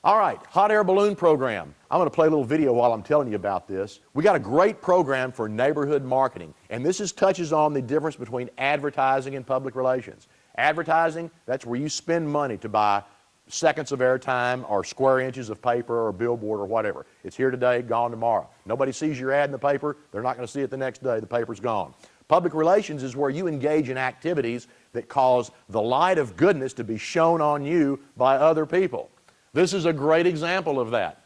All right, hot air balloon program. I'm going to play a little video while I'm telling you about this. We got a great program for neighborhood marketing, and this touches on the difference between advertising and public relations. Advertising, that's where you spend money to buy seconds of airtime or square inches of paper or billboard or whatever. It's here today, gone tomorrow. Nobody sees your ad in the paper, they're not going to see it the next day, the paper's gone. Public relations is where you engage in activities that cause the light of goodness to be shown on you by other people. This is a great example of that.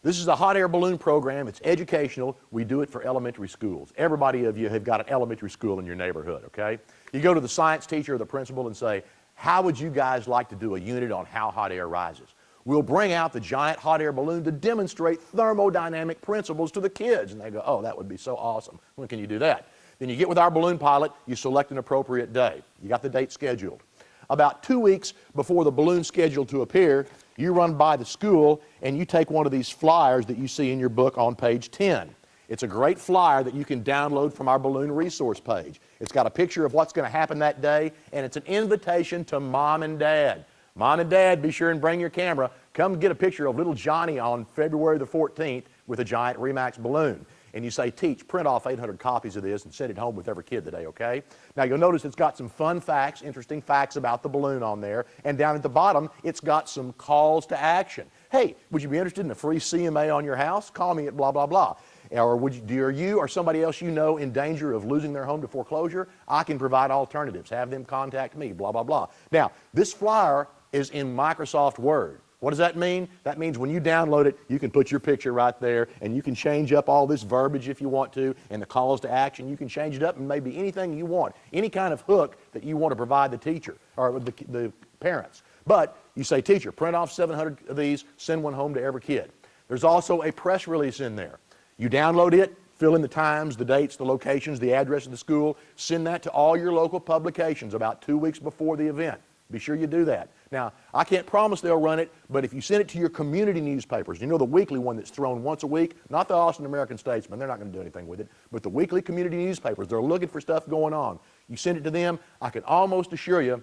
This is a hot air balloon program. It's educational. We do it for elementary schools. Everybody of you have got an elementary school in your neighborhood, okay? You go to the science teacher or the principal and say, how would you guys like to do a unit on how hot air rises? We'll bring out the giant hot air balloon to demonstrate thermodynamic principles to the kids. And they go, oh, that would be so awesome. When can you do that? Then you get with our balloon pilot, you select an appropriate day. You got the date scheduled. About 2 weeks before the balloon's scheduled to appear, you run by the school and you take one of these flyers that you see in your book on page 10. It's a great flyer that you can download from our balloon resource page. It's got a picture of what's going to happen that day, and it's an invitation to Mom and Dad. Mom and Dad, be sure and bring your camera. Come get a picture of little Johnny on February the 14th with a giant Remax balloon. And you say, teach, print off 800 copies of this and send it home with every kid today, okay? Now you'll notice it's got some fun facts, interesting facts about the balloon on there, and down at the bottom, it's got some calls to action. Hey, would you be interested in a free CMA on your house? Call me at blah, blah, blah. Or are you or somebody else you know in danger of losing their home to foreclosure? I can provide alternatives. Have them contact me, blah, blah, blah. Now, this flyer is in Microsoft Word. What does that mean? That means when you download it, you can put your picture right there, and you can change up all this verbiage if you want to, and the calls to action, you can change it up and maybe anything you want, any kind of hook that you want to provide the teacher or the parents. But you say, teacher, print off 700 of these, send one home to every kid. There's also a press release in there. You download it, fill in the times, the dates, the locations, the address of the school, send that to all your local publications about 2 weeks before the event. Be sure you do that. Now, I can't promise they'll run it, but if you send it to your community newspapers, you know the weekly one that's thrown once a week, not the Austin American Statesman, they're not going to do anything with it, but the weekly community newspapers, they're looking for stuff going on. You send it to them, I can almost assure you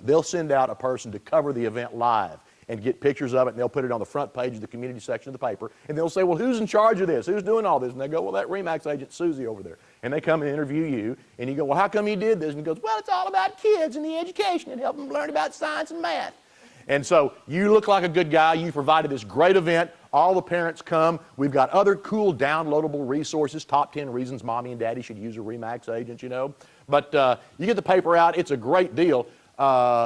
they'll send out a person to cover the event live and get pictures of it, and they'll put it on the front page of the community section of the paper, and they'll say, well, who's in charge of this? Who's doing all this? And they go, well, that Remax agent Susie over there. And they come and interview you, and you go, well, how come you did this? And he goes, well, it's all about kids and the education and helping them learn about science and math. And so you look like a good guy. You provided this great event. All the parents come. We've got other cool downloadable resources, top 10 reasons mommy and daddy should use a Remax agent, you know. But you get the paper out. It's a great deal.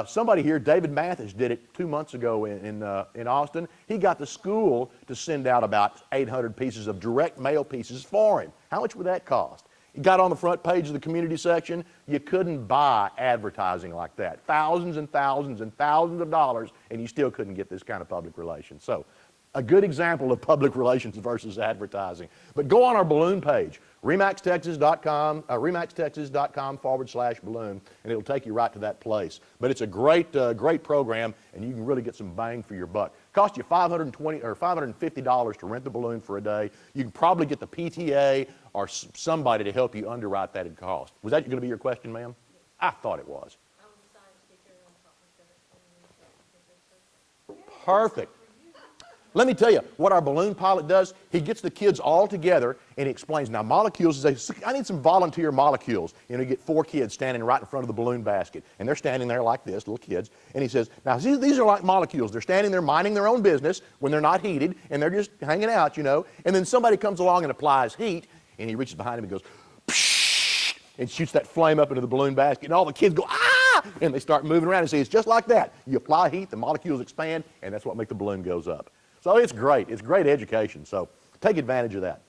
Somebody here, David Mathis, did it 2 months ago in Austin. He got the school to send out about 800 pieces of direct mail pieces for him. How much would that cost? It got on the front page of the community section. You couldn't buy advertising like that. Thousands and thousands and thousands of dollars, and you still couldn't get this kind of public relations. So, a good example of public relations versus advertising. But go on our balloon page, remaxtexas.com, remaxtexas.com/balloon, and it'll take you right to that place. But it's a great, great program, and you can really get some bang for your buck. Cost you $520 or $550 to rent the balloon for a day. You can probably get the PTA or somebody to help you underwrite that cost. Was that going to be your question, ma'am? I thought it was. Perfect. Let me tell you what our balloon pilot does. He gets the kids all together and he explains. Now, molecules, I need some volunteer molecules. You know, you get 4 kids standing right in front of the balloon basket, and they're standing there like this, little kids. And he says, now, these are like molecules. They're standing there minding their own business when they're not heated, and they're just hanging out, you know. And then somebody comes along and applies heat, and he reaches behind him and goes, psh, and shoots that flame up into the balloon basket, and all the kids go, ah! And they start moving around and say, it's just like that. You apply heat, the molecules expand, and that's what makes the balloon goes up. So it's great. It's great education. So take advantage of that.